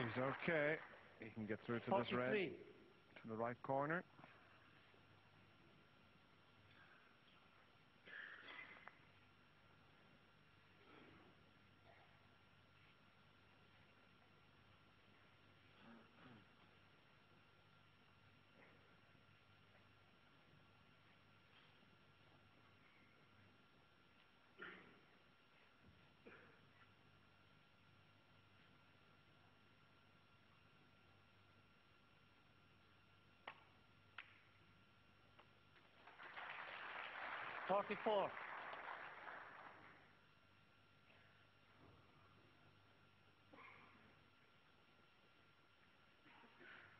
He's okay. He can get through to this red, to the right corner. .44. I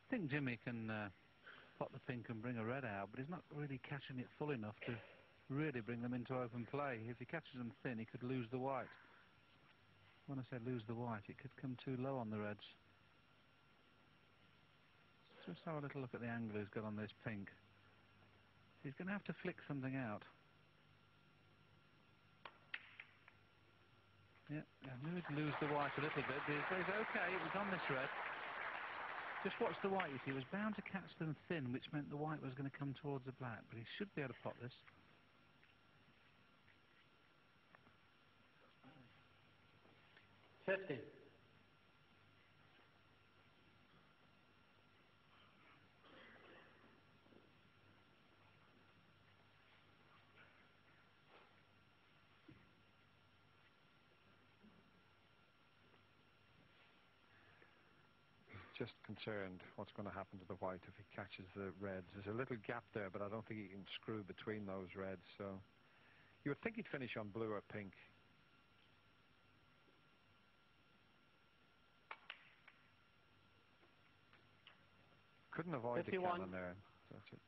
think Jimmy can pot the pink and bring a red out, but he's not really catching it full enough to really bring them into open play. If he catches them thin, he could lose the white. When I say lose the white, it could come too low on the reds. Let's just have a little look at the angle he's got on this pink. He's going to have to flick something out. Yeah, I knew he'd lose the white a little bit, but he's okay. It was on this red. Just watch the white, you see. He was bound to catch them thin, which meant the white was going to come towards the black, but he should be able to pot this. .50. Just concerned what's going to happen to the white if he catches the reds. There's a little gap there, but I don't think he can screw between those reds, so you would think he'd finish on blue or pink. Couldn't avoid 51. The cannon there. That's a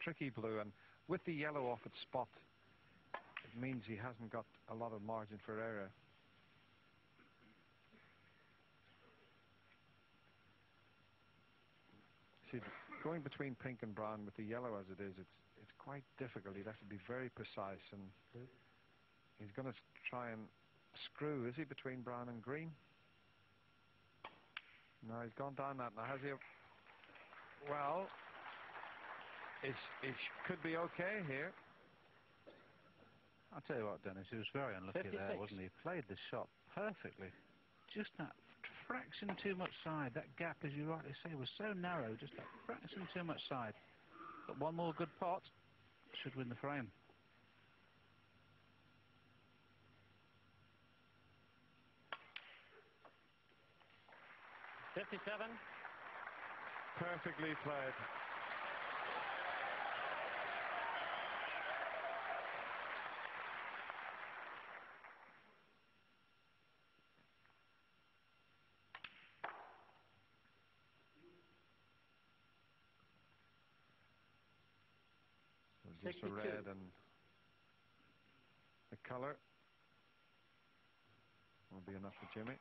tricky blue, and with the yellow off its spot, it means he hasn't got a lot of margin for error. See, going between pink and brown with the yellow as it is, it's quite difficult. He'd have to be very precise, and he's going to try and screw. Is he between brown and green? No, he's gone down that now. Has he? Well, it could be okay here. I'll tell you what, Dennis, he was very unlucky 56. There, wasn't he? He played the shot perfectly. Just that fraction too much side. That gap, as you rightly say, was so narrow, just that fraction too much side. But one more good pot should win the frame. .57. Perfectly played. So just the red and the colour will be enough for Jimmy.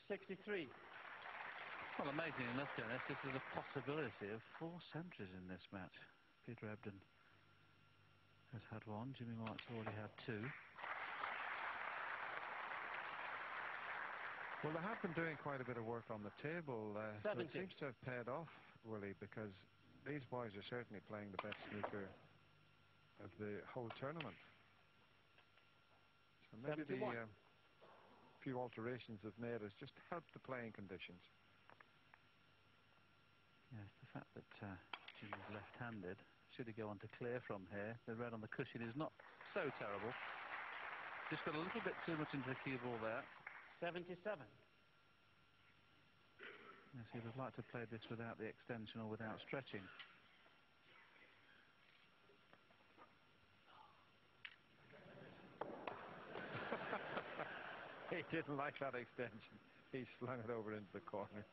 .63. Well, amazing enough, Dennis, this is a possibility of 4 centuries in this match. Peter Ebdon has had 1. Jimmy White's already had 2. Well, they have been doing quite a bit of work on the table, so it seems to have paid off, Willie, because these boys are certainly playing the best snooker of the whole tournament. So maybe 71. the few alterations they've made has just helped the playing conditions. Yes, the fact that Jimmy's left-handed, should he go on to clear from here, the red on the cushion is not so terrible. Just got a little bit too much into the cue ball there. 77. Yes, he would like to play this without the extension or without stretching. He didn't like that extension. He slung it over into the corner.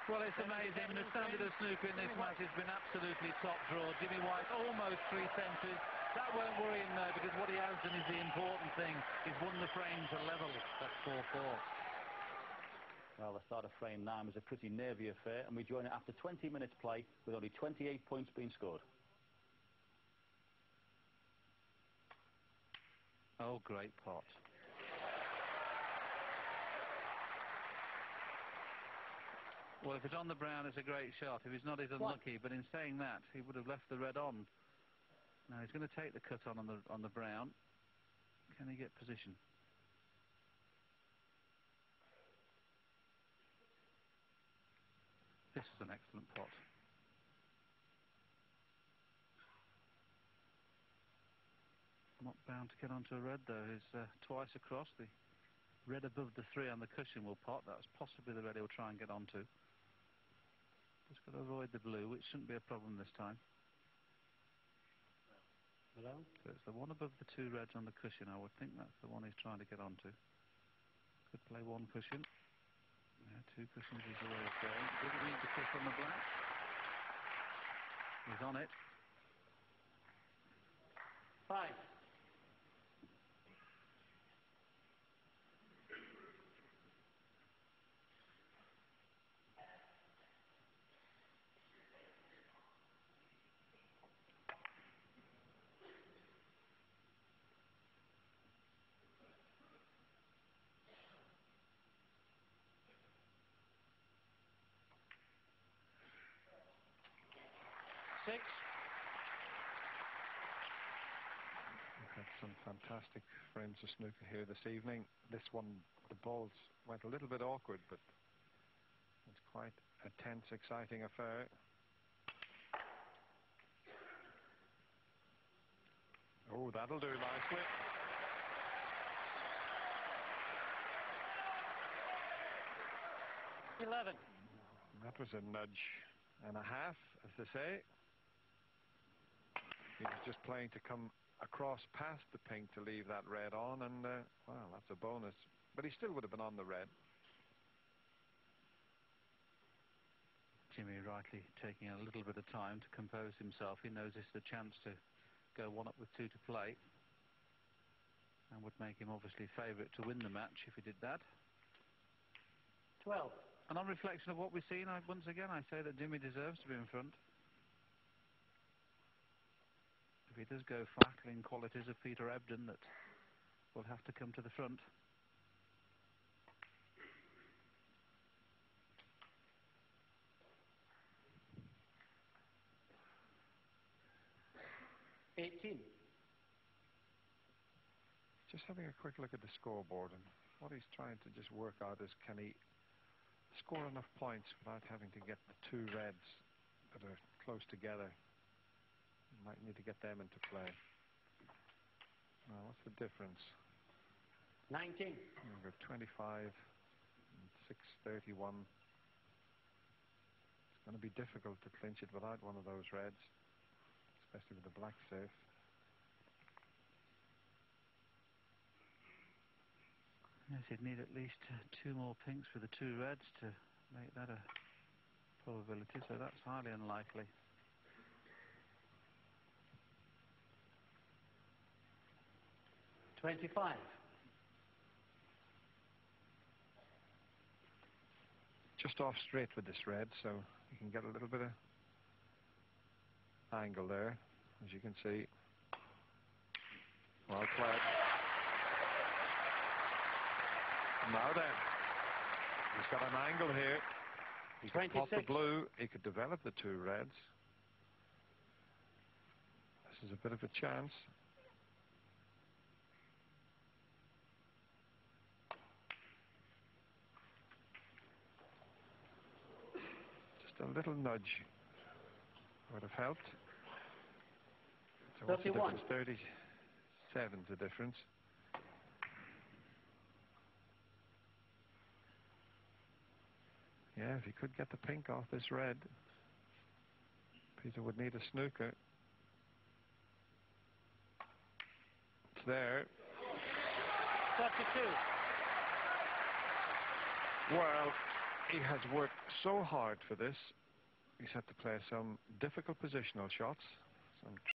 Well, it's amazing. The standard of snooker in this match has been absolutely top draw. Jimmy White almost 3 centuries. That won't worry him though, because what he has done is the important thing. He's won the frame to level. That's 4-4. Well, the start of frame 9 was a pretty nervy affair, and we join it after 20 minutes play with only 28 points being scored. Oh, great pot. Well, if it's on the brown, it's a great shot. If he's not, he's unlucky. But in saying that, he would have left the red on. Now he's going to take the cut on the brown. Can he get position? This is an excellent pot. Not bound to get onto a red though. He's twice across. The red above the 3 on the cushion will pot. That's possibly the red he'll try and get onto. Just got to avoid the blue, which shouldn't be a problem this time. Hello? So it's the one above the 2 reds on the cushion. I would think that's the one he's trying to get onto. Could play 1 cushion. Yeah, 2 cushions is the way of going. Didn't need the kiss on the black. He's on it. 5. Six. We've had some fantastic frames of snooker here this evening. This one, the balls went a little bit awkward, but it's quite a tense, exciting affair. Oh, that'll do nicely. $11. That was a nudge and a half, as they say. He was just playing to come across past the pink to leave that red on, and well, that's a bonus. But he still would have been on the red. Jimmy rightly taking a little bit of time to compose himself. He knows this is a chance to go 1 up with 2 to play, and would make him obviously favourite to win the match if he did that. 12. And on reflection of what we've seen, once again I say that Jimmy deserves to be in front. If he does go flattering qualities of Peter Ebdon, that will have to come to the front. $18. Just having a quick look at the scoreboard, and what he's trying to just work out is, can he score enough points without having to get the 2 reds that are close together? You might need to get them into play. Now, what's the difference? 19. We've got 25 and 631. It's going to be difficult to clinch it without one of those reds, especially with the black safe. Yes, he'd need at least 2 more pinks with the 2 reds to make that a probability, so that's highly unlikely. $25. Just off straight with this red, so you can get a little bit of angle there, as you can see. Well played. Now then, he's got an angle here. He could pot the blue, he could develop the 2 reds. This is a bit of a chance. Just a little nudge would have helped. So what's the 31. difference? 37's the difference. Yeah, if he could get the pink off this red, Peter would need a snooker. It's there. 32. Well, he has worked so hard for this. He's had to play some difficult positional shots, some